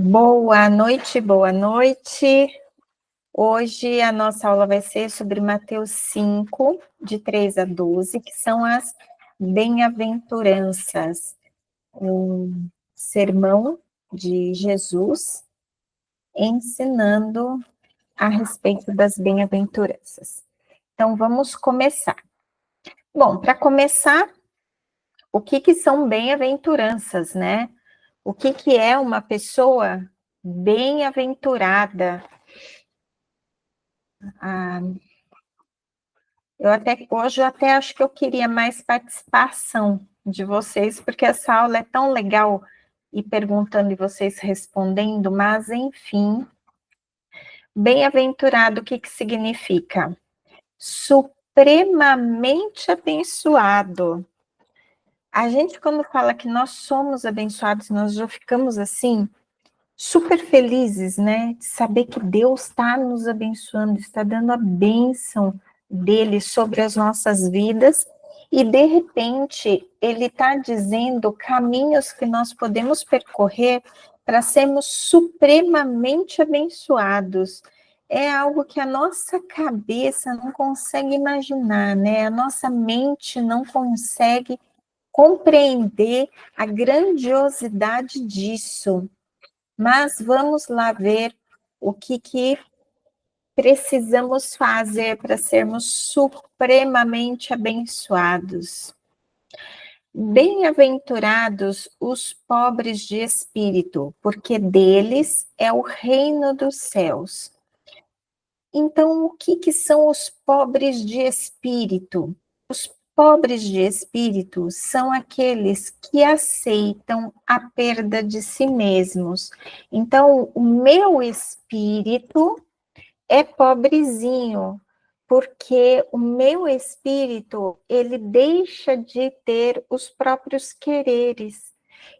Boa noite, boa noite. Hoje a nossa aula vai ser sobre Mateus 5, de 3 a 12, que são as bem-aventuranças. Um sermão de Jesus ensinando a respeito das bem-aventuranças. Então, vamos começar. Bom, para começar, o que são bem-aventuranças, né? O que é uma pessoa bem-aventurada? Hoje eu até acho que eu queria mais participação de vocês, porque essa aula é tão legal e perguntando e vocês respondendo, mas enfim, bem-aventurado, o que significa? Supremamente abençoado. A gente, quando fala que nós somos abençoados, nós já ficamos assim, super felizes, né? De saber que Deus está nos abençoando, está dando a bênção dele sobre as nossas vidas, e de repente ele está dizendo caminhos que nós podemos percorrer para sermos supremamente abençoados. É algo que a nossa cabeça não consegue imaginar, né? A nossa mente não consegue compreender a grandiosidade disso. Mas vamos lá ver o que precisamos fazer para sermos supremamente abençoados. Bem-aventurados os pobres de espírito, porque deles é o reino dos céus. Então, o que são os pobres de espírito? Os pobres de espírito são aqueles que aceitam a perda de si mesmos. Então, o meu espírito é pobrezinho, porque o meu espírito, ele deixa de ter os próprios quereres,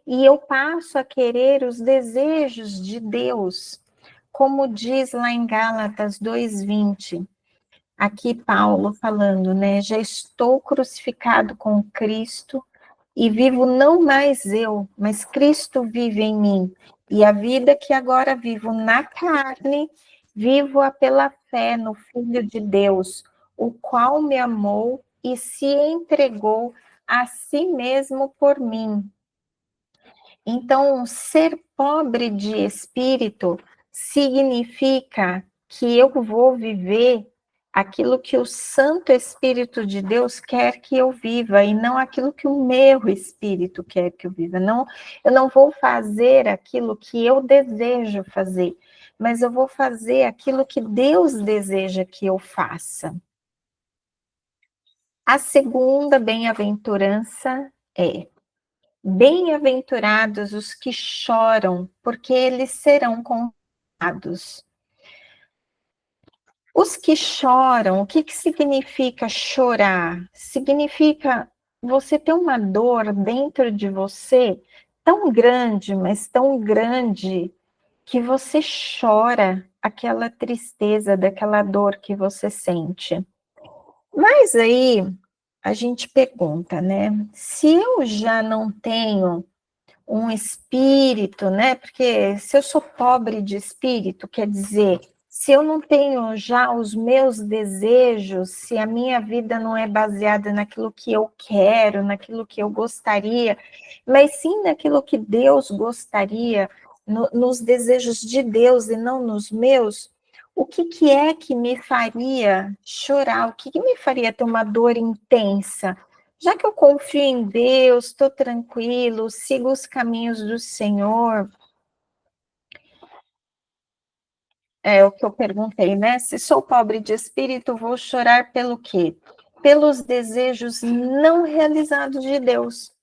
e eu passo a querer os desejos de Deus, como diz lá em Gálatas 2:20. Aqui Paulo falando, né? Já estou crucificado com Cristo e vivo não mais eu, mas Cristo vive em mim. E a vida que agora vivo na carne, vivo-a pela fé no Filho de Deus, o qual me amou e se entregou a si mesmo por mim. Então, ser pobre de espírito significa que eu vou viver aquilo que o Santo Espírito de Deus quer que eu viva, e não aquilo que o meu espírito quer que eu viva. Não, eu não vou fazer aquilo que eu desejo fazer, mas eu vou fazer aquilo que Deus deseja que eu faça. A segunda bem-aventurança é: bem-aventurados os que choram, porque eles serão consolados. Os que choram, o que significa chorar? Significa você ter uma dor dentro de você tão grande, mas tão grande, que você chora aquela tristeza daquela dor que você sente. Mas aí a gente pergunta, né? Se eu já não tenho um espírito, né? Porque se eu sou pobre de espírito, quer dizer, se eu não tenho já os meus desejos, se a minha vida não é baseada naquilo que eu quero, naquilo que eu gostaria, mas sim naquilo que Deus gostaria, nos desejos de Deus e não nos meus, o que é que me faria chorar? O que me faria ter uma dor intensa? Já que eu confio em Deus, estou tranquilo, sigo os caminhos do Senhor. É o que eu perguntei, né? Se sou pobre de espírito, vou chorar pelo quê? Pelos desejos não realizados de Deus.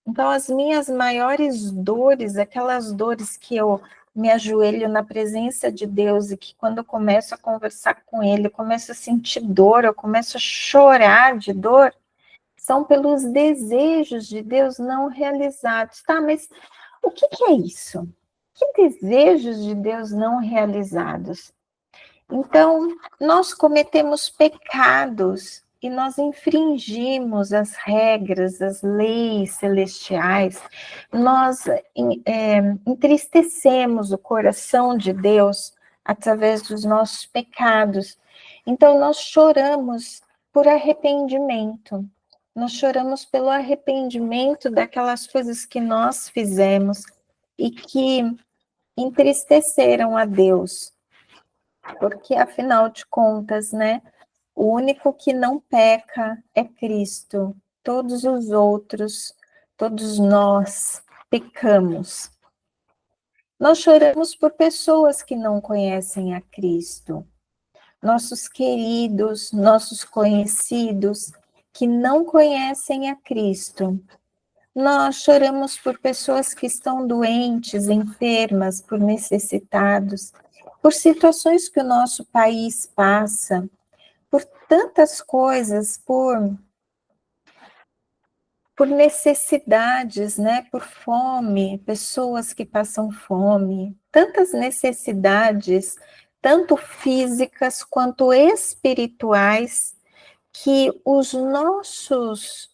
Então, as minhas maiores dores, aquelas dores que eu me ajoelho na presença de Deus e que quando eu começo a conversar com Ele, eu começo a sentir dor, eu começo a chorar de dor, são pelos desejos de Deus não realizados. Tá, mas o que é isso? Que desejos de Deus não realizados? Então, nós cometemos pecados e nós infringimos as regras, as leis celestiais, nós entristecemos o coração de Deus através dos nossos pecados. Então, nós choramos por arrependimento. Nós choramos pelo arrependimento daquelas coisas que nós fizemos e que entristeceram a Deus. Porque, afinal de contas, né, o único que não peca é Cristo. Todos os outros, todos nós pecamos. Nós choramos por pessoas que não conhecem a Cristo. Nossos queridos, nossos conhecidos que não conhecem a Cristo. Nós choramos por pessoas que estão doentes, enfermas, por necessitados, por situações que o nosso país passa, por tantas coisas, por necessidades, né? Por fome, pessoas que passam fome, tantas necessidades, tanto físicas quanto espirituais, que os nossos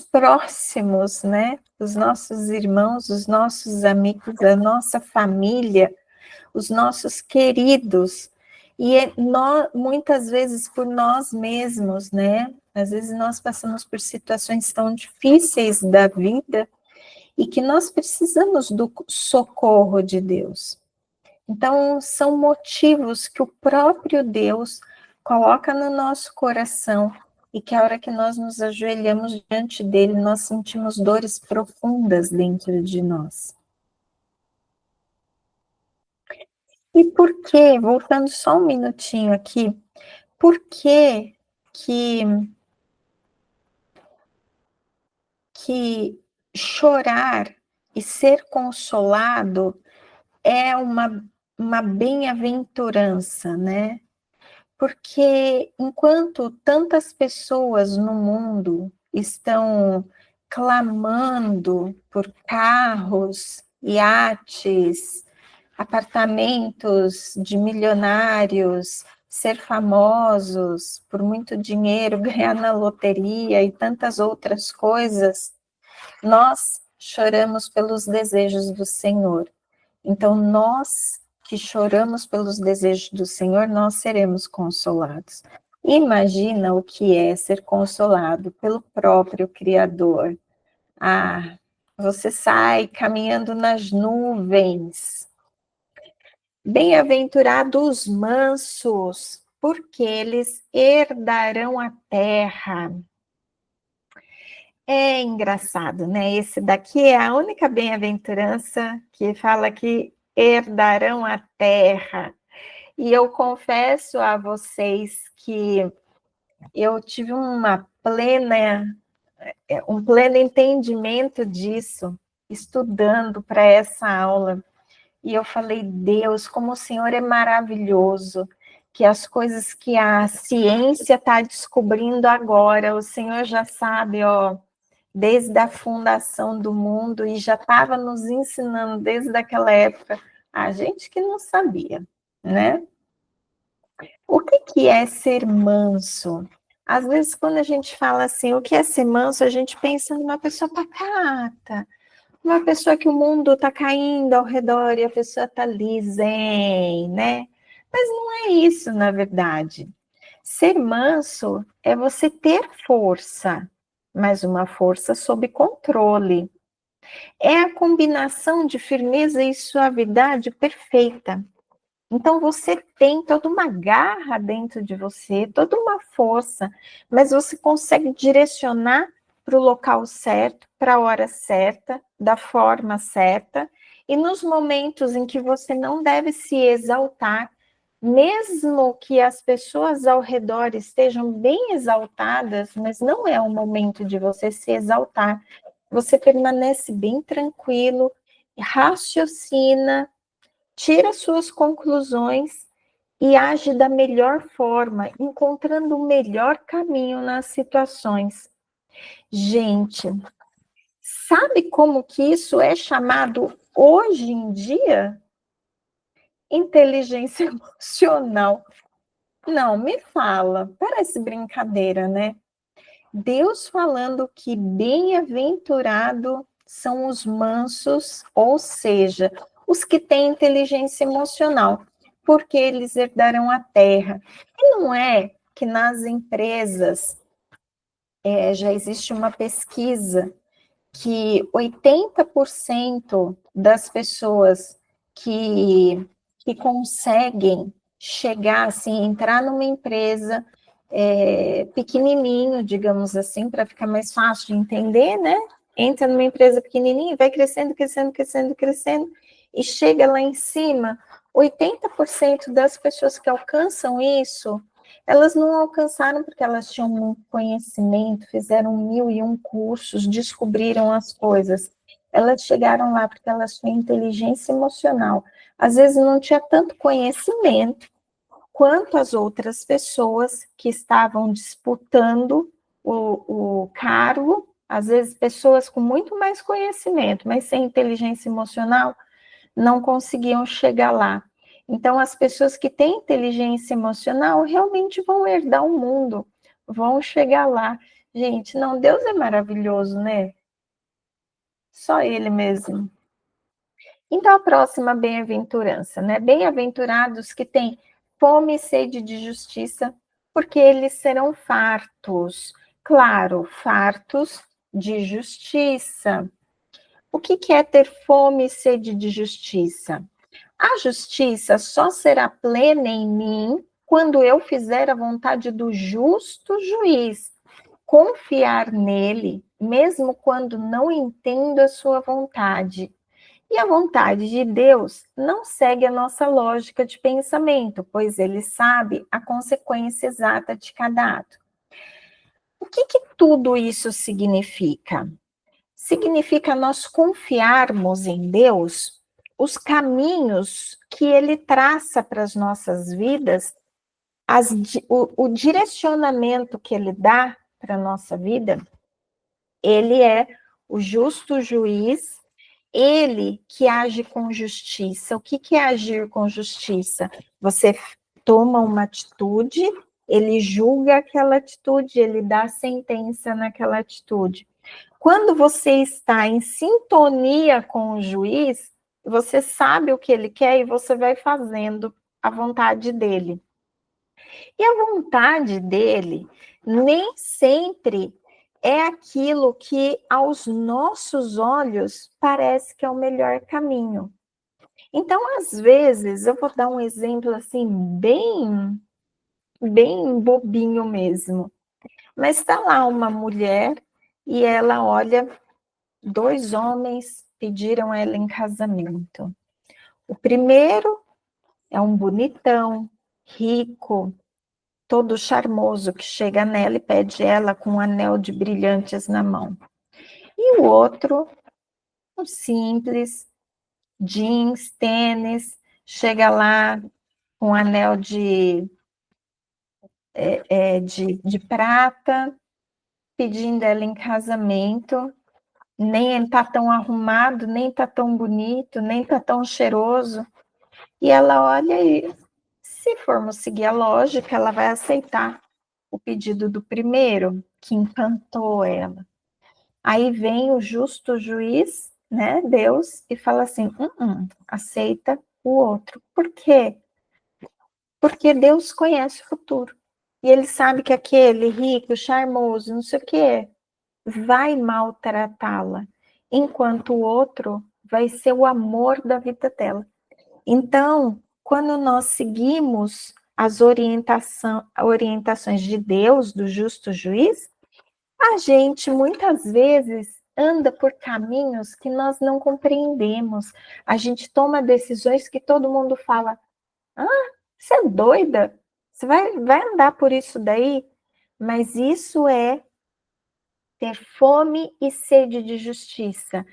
próximos, né? Os nossos irmãos, os nossos amigos, a nossa família, os nossos queridos, e nós, muitas vezes por nós mesmos, né? Às vezes nós passamos por situações tão difíceis da vida e que nós precisamos do socorro de Deus. Então, são motivos que o próprio Deus coloca no nosso coração e que a hora que nós nos ajoelhamos diante dele, nós sentimos dores profundas dentro de nós. E por que, voltando só um minutinho aqui, por que chorar e ser consolado é uma bem-aventurança, né? Porque enquanto tantas pessoas no mundo estão clamando por carros, iates, apartamentos de milionários, ser famosos, por muito dinheiro, ganhar na loteria e tantas outras coisas, nós choramos pelos desejos do Senhor. Então, nós que choramos pelos desejos do Senhor, nós seremos consolados. Imagina o que é ser consolado pelo próprio Criador. Ah, você sai caminhando nas nuvens. Bem-aventurados os mansos, porque eles herdarão a terra. É engraçado, né? Esse daqui é a única bem-aventurança que fala que herdarão a terra. E eu confesso a vocês que eu tive um pleno entendimento disso, estudando para essa aula. E eu falei, Deus, como o Senhor é maravilhoso, que as coisas que a ciência está descobrindo agora, o Senhor já sabe, ó, desde a fundação do mundo, e já estava nos ensinando desde aquela época, a gente que não sabia, né? O que é ser manso? Às vezes, quando a gente fala assim, o que é ser manso, a gente pensa numa pessoa pacata, uma pessoa que o mundo está caindo ao redor e a pessoa está ali zen, né? Mas não é isso, na verdade. Ser manso é você ter força, mas uma força sob controle. É a combinação de firmeza e suavidade perfeita. Então, você tem toda uma garra dentro de você, toda uma força, mas você consegue direcionar para o local certo, para a hora certa, da forma certa, e nos momentos em que você não deve se exaltar, mesmo que as pessoas ao redor estejam bem exaltadas, mas não é o momento de você se exaltar, você permanece bem tranquilo, raciocina, tira suas conclusões e age da melhor forma, encontrando o melhor caminho nas situações. Gente, sabe como que isso é chamado hoje em dia? Inteligência emocional. Não, me fala, parece brincadeira, né? Deus falando que bem-aventurado são os mansos, ou seja, os que têm inteligência emocional, porque eles herdarão a terra. E não é que nas empresas já existe uma pesquisa que 80% das pessoas que conseguem chegar, assim, entrar numa empresa pequenininho, digamos assim, para ficar mais fácil de entender, né? Entra numa empresa pequenininha, vai crescendo, crescendo, crescendo, crescendo, e chega lá em cima, 80% das pessoas que alcançam isso, elas não alcançaram porque elas tinham muito conhecimento, fizeram 1001 cursos, descobriram as coisas. Elas chegaram lá porque elas tinham inteligência emocional. Às vezes não tinha tanto conhecimento quanto as outras pessoas que estavam disputando o cargo, às vezes pessoas com muito mais conhecimento, mas sem inteligência emocional, não conseguiam chegar lá. Então, as pessoas que têm inteligência emocional realmente vão herdar o mundo, vão chegar lá. Gente, não, Deus é maravilhoso, né? Só Ele mesmo. Então, a próxima bem-aventurança, né? Bem-aventurados que têm fome e sede de justiça, porque eles serão fartos. Claro, fartos de justiça. O que é ter fome e sede de justiça? A justiça só será plena em mim quando eu fizer a vontade do justo juiz, confiar nele, mesmo quando não entendo a sua vontade. E a vontade de Deus não segue a nossa lógica de pensamento, pois ele sabe a consequência exata de cada ato. O que tudo isso significa? Significa nós confiarmos em Deus, os caminhos que Ele traça para as nossas vidas, o direcionamento que Ele dá para a nossa vida. Ele é o justo juiz, Ele que age com justiça. O que é agir com justiça? Você toma uma atitude, Ele julga aquela atitude, Ele dá sentença naquela atitude. Quando você está em sintonia com o juiz, você sabe o que ele quer e você vai fazendo a vontade dele. E a vontade dele nem sempre é aquilo que aos nossos olhos parece que é o melhor caminho. Então, às vezes, eu vou dar um exemplo assim bem bobinho mesmo. Mas está lá uma mulher e ela olha. Dois homens pediram ela em casamento. O primeiro é um bonitão, rico, todo charmoso, que chega nela e pede ela com um anel de brilhantes na mão. E o outro, um simples, jeans, tênis, chega lá com um anel de prata, pedindo ela em casamento. Nem está tão arrumado, nem está tão bonito, nem está tão cheiroso. E ela olha e, se formos seguir a lógica, ela vai aceitar o pedido do primeiro, que encantou ela. Aí vem o justo juiz, né, Deus, e fala assim, aceita o outro. Por quê? Porque Deus conhece o futuro. E ele sabe que aquele rico, charmoso, não sei o quê, vai maltratá-la, enquanto o outro vai ser o amor da vida dela. Então, quando nós seguimos as orientações de Deus, do justo juiz, a gente muitas vezes anda por caminhos que nós não compreendemos. A gente toma decisões que todo mundo fala: ah, você é doida? Você vai andar por isso daí? Mas isso é ter fome e sede de justiça.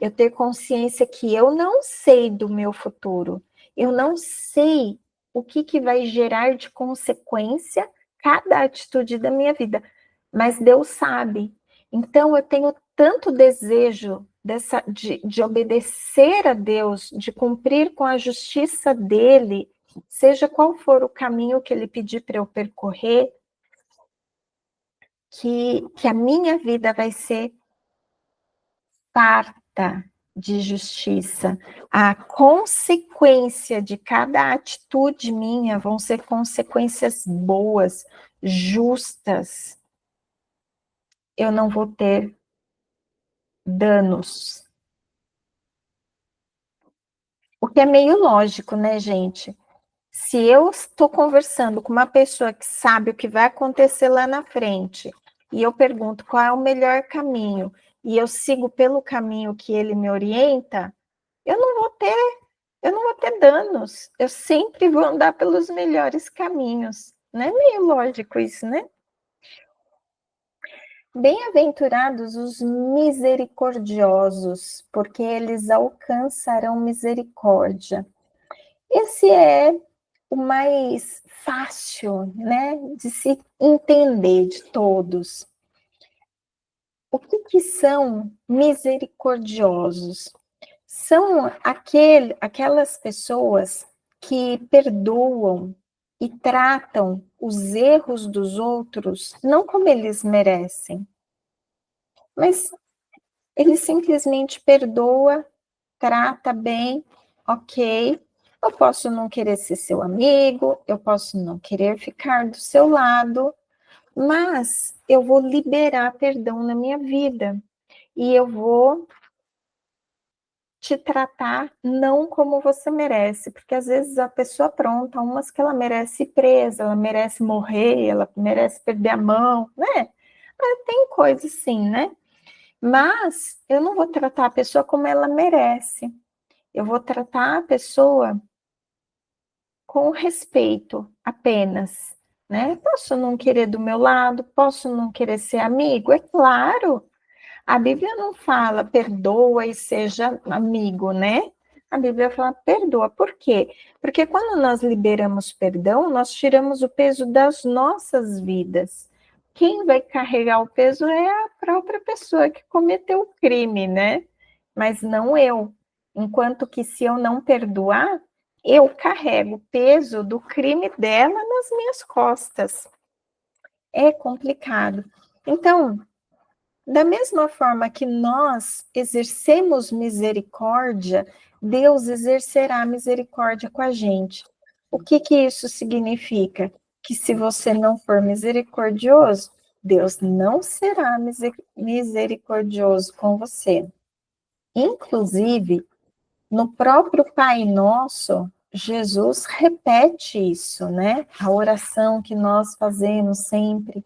Eu ter consciência que eu não sei do meu futuro. Eu não sei o que vai gerar de consequência cada atitude da minha vida. Mas Deus sabe. Então eu tenho tanto desejo de obedecer a Deus, de cumprir com a justiça dele, seja qual for o caminho que ele pedir para eu percorrer, que a minha vida vai ser farta de justiça. A consequência de cada atitude minha vão ser consequências boas, justas. Eu não vou ter danos. O que é meio lógico, né, gente? Se eu estou conversando com uma pessoa que sabe o que vai acontecer lá na frente, e eu pergunto qual é o melhor caminho, e eu sigo pelo caminho que ele me orienta, eu não vou ter, eu não vou ter danos. Eu sempre vou andar pelos melhores caminhos. Não é meio lógico isso, né? Bem-aventurados os misericordiosos, porque eles alcançarão misericórdia. Esse é o mais fácil, né, de se entender de todos. O que são misericordiosos? São aquelas pessoas que perdoam e tratam os erros dos outros não como eles merecem, mas ele simplesmente perdoa, trata bem, ok. Eu posso não querer ser seu amigo, eu posso não querer ficar do seu lado, mas eu vou liberar perdão na minha vida e eu vou te tratar não como você merece, porque às vezes a pessoa pronta, umas que ela merece ir presa, ela merece morrer, ela merece perder a mão, né? Tem coisa assim, né? Mas eu não vou tratar a pessoa como ela merece. Eu vou tratar a pessoa com respeito apenas, né? Posso não querer do meu lado, posso não querer ser amigo, é claro. A Bíblia não fala perdoa e seja amigo, né? A Bíblia fala perdoa. Por quê? Porque quando nós liberamos perdão, nós tiramos o peso das nossas vidas. Quem vai carregar o peso é a própria pessoa que cometeu o crime, né? Mas não eu. Enquanto que se eu não perdoar, eu carrego o peso do crime dela nas minhas costas. É complicado. Então, da mesma forma que nós exercemos misericórdia, Deus exercerá misericórdia com a gente. O que isso significa? Que se você não for misericordioso, Deus não será misericordioso com você. Inclusive, no próprio Pai Nosso, Jesus repete isso, né? A oração que nós fazemos sempre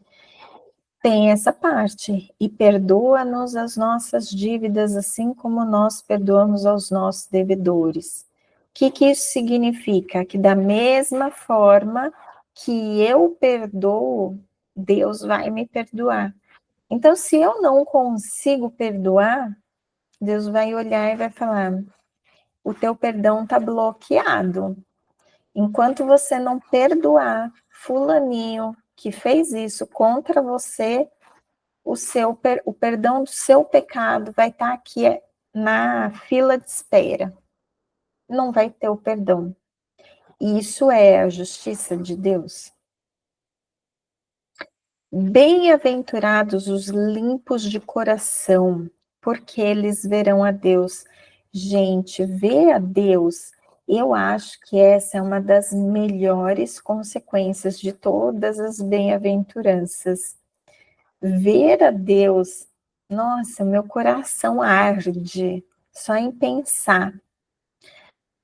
tem essa parte. E perdoa-nos as nossas dívidas, assim como nós perdoamos aos nossos devedores. O que isso significa? Que da mesma forma que eu perdoo, Deus vai me perdoar. Então, se eu não consigo perdoar, Deus vai olhar e vai falar: o teu perdão está bloqueado. Enquanto você não perdoar fulaninho que fez isso contra você, o perdão do seu pecado vai estar aqui na fila de espera. Não vai ter o perdão. E isso é a justiça de Deus. Bem-aventurados os limpos de coração, porque eles verão a Deus. Gente, ver a Deus, eu acho que essa é uma das melhores consequências de todas as bem-aventuranças. Ver a Deus, nossa, meu coração arde só em pensar.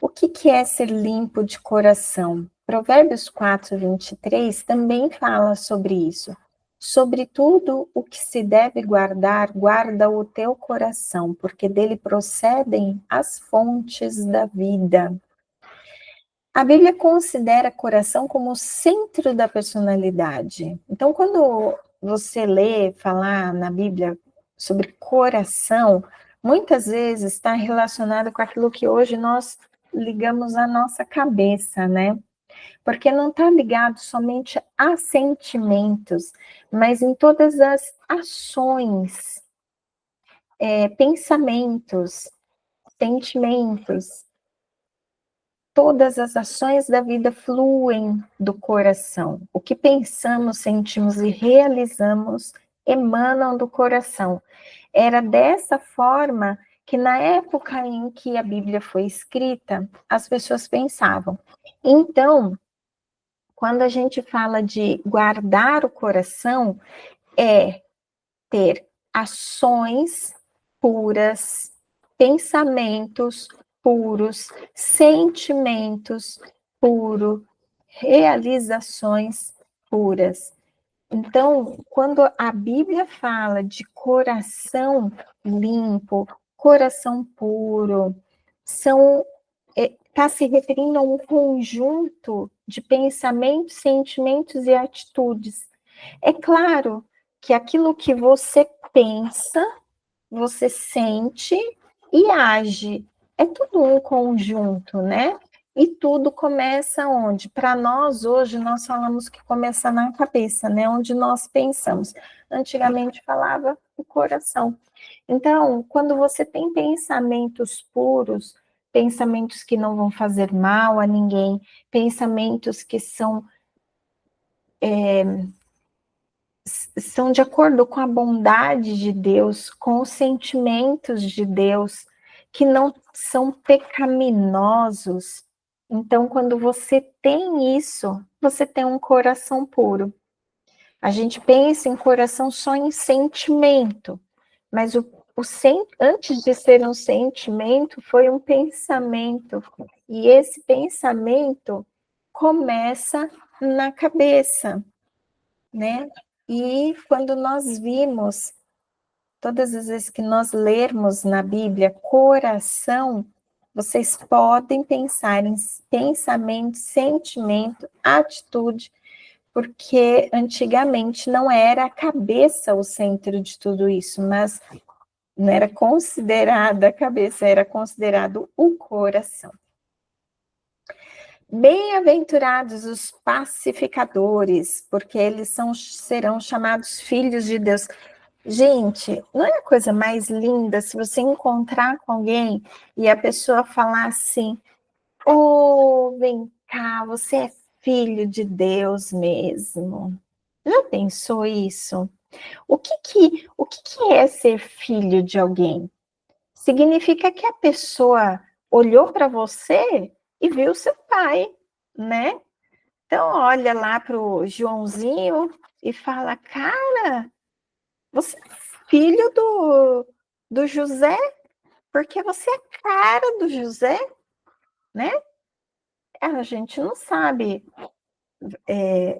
O que é ser limpo de coração? Provérbios 4:23 também fala sobre isso. Sobre tudo o que se deve guardar, guarda o teu coração, porque dele procedem as fontes da vida. A Bíblia considera coração como o centro da personalidade. Então, quando você lê falar na Bíblia sobre coração, muitas vezes está relacionado com aquilo que hoje nós ligamos à nossa cabeça, né? Porque não está ligado somente a sentimentos, mas em todas as ações, pensamentos, sentimentos. todas as ações da vida fluem do coração. O que pensamos, sentimos e realizamos emanam do coração. Era dessa forma que na época em que a Bíblia foi escrita, as pessoas pensavam. Então, quando a gente fala de guardar o coração, é ter ações puras, pensamentos puros, sentimentos puros, realizações puras. Então, quando a Bíblia fala de coração limpo, coração puro, está se referindo a um conjunto de pensamentos, sentimentos e atitudes. É claro que aquilo que você pensa, você sente e age. É tudo um conjunto, né? E tudo começa onde? Para nós, hoje, nós falamos que começa na cabeça, né? Onde nós pensamos. Antigamente falava o coração. Então, quando você tem pensamentos puros, pensamentos que não vão fazer mal a ninguém, pensamentos que são de acordo com a bondade de Deus, com os sentimentos de Deus, que não são pecaminosos. Então, quando você tem isso, você tem um coração puro. A gente pensa em coração só em sentimento, mas antes de ser um sentimento, foi um pensamento. E esse pensamento começa na cabeça, né? E quando nós vimos, todas as vezes que nós lermos na Bíblia, coração, vocês podem pensar em pensamento, sentimento, atitude, porque antigamente não era a cabeça o centro de tudo isso, mas não era considerada a cabeça, era considerado o coração. Bem-aventurados os pacificadores, porque eles serão chamados filhos de Deus. Gente, não é a coisa mais linda se você encontrar com alguém e a pessoa falar assim: "Oh, vem cá, você é filho de Deus mesmo". Já pensou isso? O que é ser filho de alguém? Significa que a pessoa olhou para você e viu seu pai, né? Então, olha lá para o Joãozinho e fala: "Cara, você é filho do José, porque você é a cara do José", né? A gente não sabe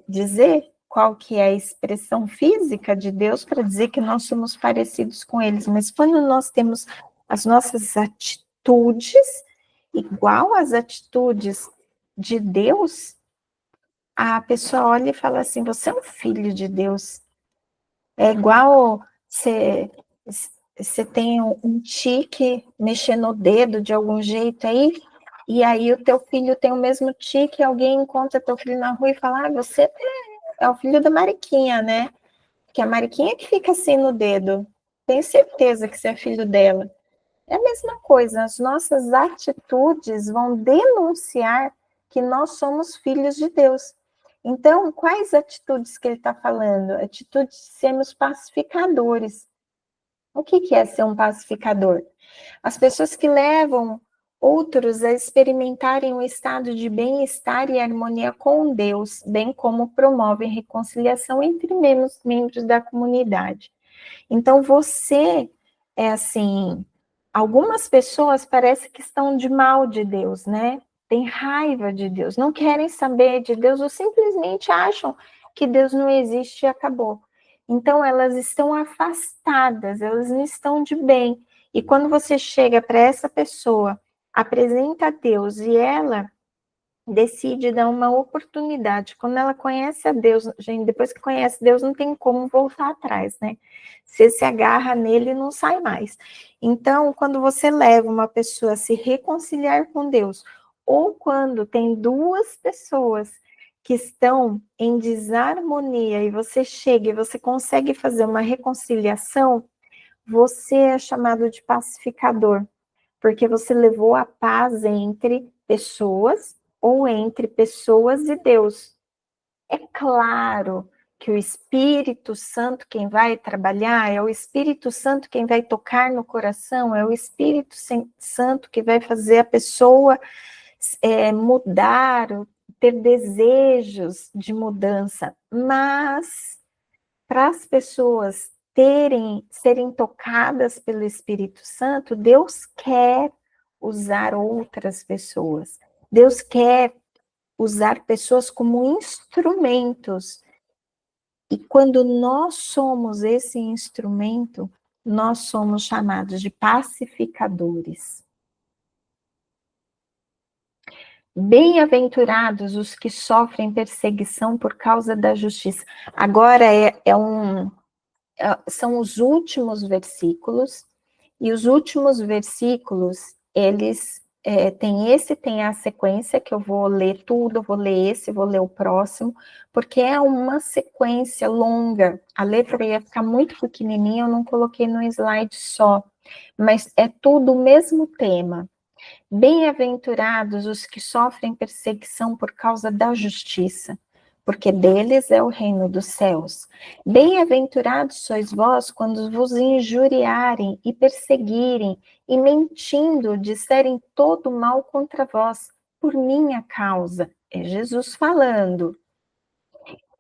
dizer qual que é a expressão física de Deus para dizer que nós somos parecidos com eles, mas quando nós temos as nossas atitudes igual às atitudes de Deus, a pessoa olha e fala assim: "Você é um filho de Deus". É igual você tem um tique mexer no dedo de algum jeito aí, e aí o teu filho tem o mesmo tique, alguém encontra teu filho na rua e fala: você é o filho da Mariquinha, né? Que a Mariquinha que fica assim no dedo. Tenho certeza que você é filho dela. É a mesma coisa, as nossas atitudes vão denunciar que nós somos filhos de Deus. Então, quais atitudes que ele está falando? Atitude de sermos pacificadores. O que é ser um pacificador? As pessoas que levam outros a experimentarem um estado de bem-estar e harmonia com Deus, bem como promovem reconciliação entre membros da comunidade. Então, você é assim, algumas pessoas parece que estão de mal de Deus, né? Tem raiva de Deus, não querem saber de Deus ou simplesmente acham que Deus não existe e acabou. Então, elas estão afastadas, elas não estão de bem. E quando você chega para essa pessoa, apresenta a Deus e ela decide dar uma oportunidade. Quando ela conhece a Deus, gente, depois que conhece Deus, não tem como voltar atrás, né? Você se agarra nele e não sai mais. Então, quando você leva uma pessoa a se reconciliar com Deus, ou quando tem duas pessoas que estão em desarmonia e você chega e você consegue fazer uma reconciliação, você é chamado de pacificador. porque você levou a paz entre pessoas ou entre pessoas e Deus. É claro que o Espírito Santo quem vai trabalhar, é o Espírito Santo quem vai tocar no coração, é o Espírito Santo que vai fazer a pessoa mudar, ter desejos de mudança, mas para as pessoas serem tocadas pelo Espírito Santo, Deus quer usar outras pessoas. Deus quer usar pessoas como instrumentos. E quando nós somos esse instrumento, nós somos chamados de pacificadores. Bem-aventurados os que sofrem perseguição por causa da justiça. Agora são os últimos versículos, e os últimos versículos, eles tem a sequência, que eu vou ler tudo, eu vou ler esse, vou ler o próximo, porque é uma sequência longa, a letra ia ficar muito pequenininha, eu não coloquei no slide só, mas é tudo o mesmo tema. Bem-aventurados os que sofrem perseguição por causa da justiça, porque deles é o reino dos céus. Bem-aventurados sois vós quando vos injuriarem e perseguirem, e mentindo disserem todo mal contra vós, por minha causa. É Jesus falando.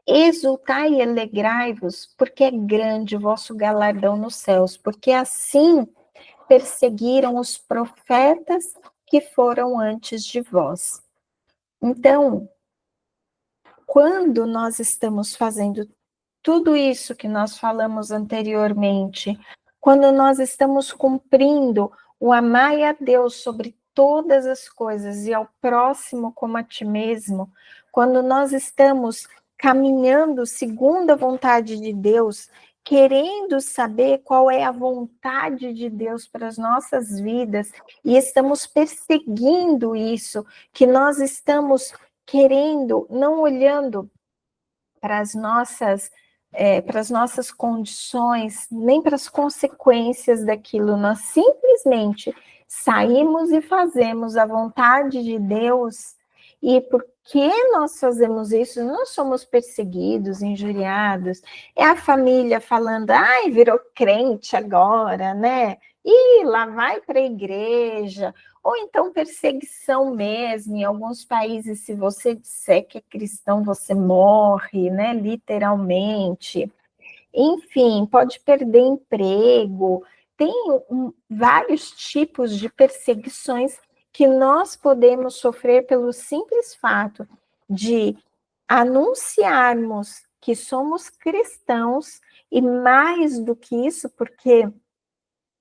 Exultai e alegrai-vos, porque é grande o vosso galardão nos céus, porque assim perseguiram os profetas que foram antes de vós. Então, quando nós estamos fazendo tudo isso que nós falamos anteriormente, quando nós estamos cumprindo o amar a Deus sobre todas as coisas e ao próximo como a ti mesmo, quando nós estamos caminhando segundo a vontade de Deus, querendo saber qual é a vontade de Deus para as nossas vidas, e estamos perseguindo isso, que nós estamos querendo, não olhando para as nossas condições, nem para as consequências daquilo, nós simplesmente saímos e fazemos a vontade de Deus, e porque nós fazemos isso, nós somos perseguidos, injuriados, é a família falando, ai, virou crente agora, né? E lá vai para a igreja, ou então perseguição mesmo, em alguns países, se você disser que é cristão, você morre, né, literalmente. Enfim, pode perder emprego, tem vários tipos de perseguições que nós podemos sofrer pelo simples fato de anunciarmos que somos cristãos, e mais do que isso, porque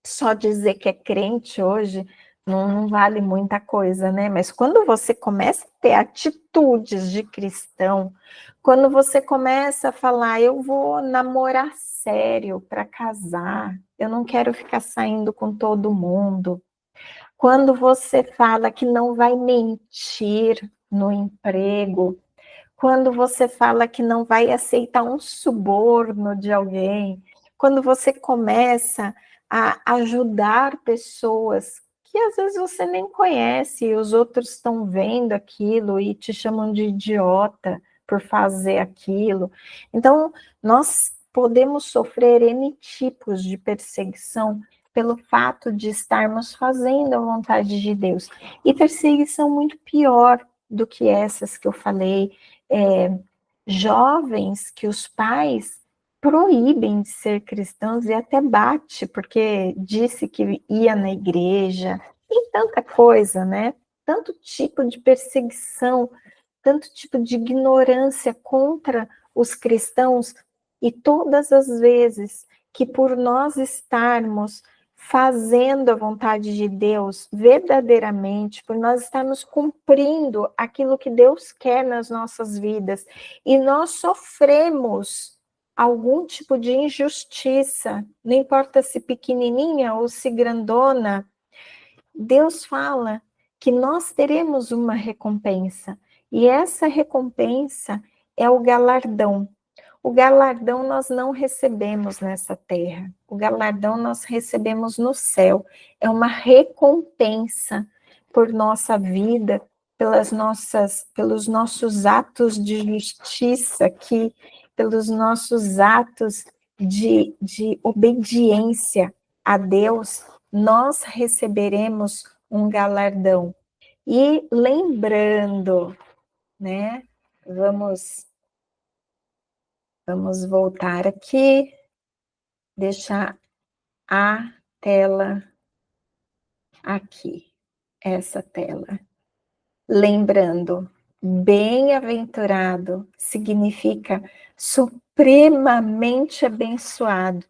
só dizer que é crente hoje não vale muita coisa, né? Mas quando você começa a ter atitudes de cristão, quando você começa a falar, eu vou namorar sério para casar, eu não quero ficar saindo com todo mundo. Quando você fala que não vai mentir no emprego, quando você fala que não vai aceitar um suborno de alguém, quando você começa a ajudar pessoas que às vezes você nem conhece e os outros estão vendo aquilo e te chamam de idiota por fazer aquilo. Então, nós podemos sofrer N tipos de perseguição pelo fato de estarmos fazendo a vontade de Deus. E perseguição muito pior do que essas que eu falei, jovens que os pais proíbem de ser cristãos e até bate, porque disse que ia na igreja, tem tanta coisa, né? Tanto tipo de perseguição, tanto tipo de ignorância contra os cristãos, e todas as vezes que por nós estarmos fazendo a vontade de Deus verdadeiramente, por nós estarmos cumprindo aquilo que Deus quer nas nossas vidas, e nós sofremos algum tipo de injustiça, não importa se pequenininha ou se grandona, Deus fala que nós teremos uma recompensa, e essa recompensa é o galardão. O galardão nós não recebemos nessa terra, o galardão nós recebemos no céu, é uma recompensa por nossa vida, pelos nossos atos de justiça aqui, pelos nossos atos de obediência a Deus, nós receberemos um galardão. E lembrando, né, vamos voltar aqui, deixar a tela aqui, essa tela. Lembrando, bem-aventurado significa supremamente abençoado.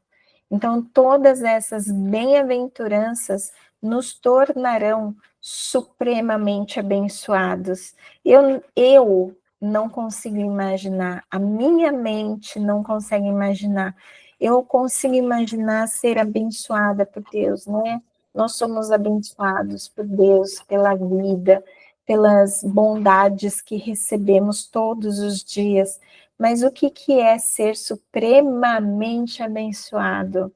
Então, todas essas bem-aventuranças nos tornarão supremamente abençoados. Eu não consigo imaginar, a minha mente não consegue imaginar. Eu consigo imaginar ser abençoada por Deus, né? Nós somos abençoados por Deus, pela vida, pelas bondades que recebemos todos os dias. Mas o que é ser supremamente abençoado?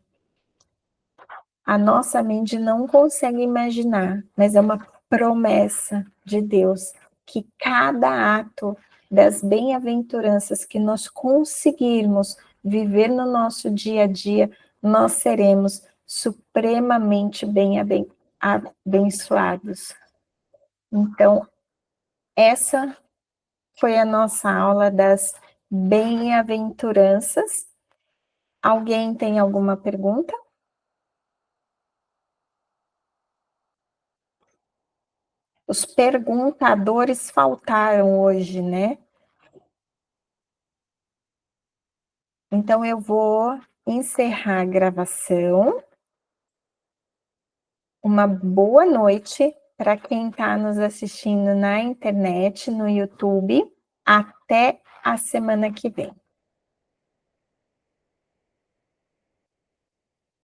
A nossa mente não consegue imaginar, mas é uma promessa de Deus que cada ato das bem-aventuranças que nós conseguirmos viver no nosso dia a dia, nós seremos supremamente abençoados. Então, essa foi a nossa aula das bem-aventuranças. Alguém tem alguma pergunta? Os perguntadores faltaram hoje, né? Então, eu vou encerrar a gravação. Uma boa noite para quem está nos assistindo na internet, no YouTube. Até a semana que vem.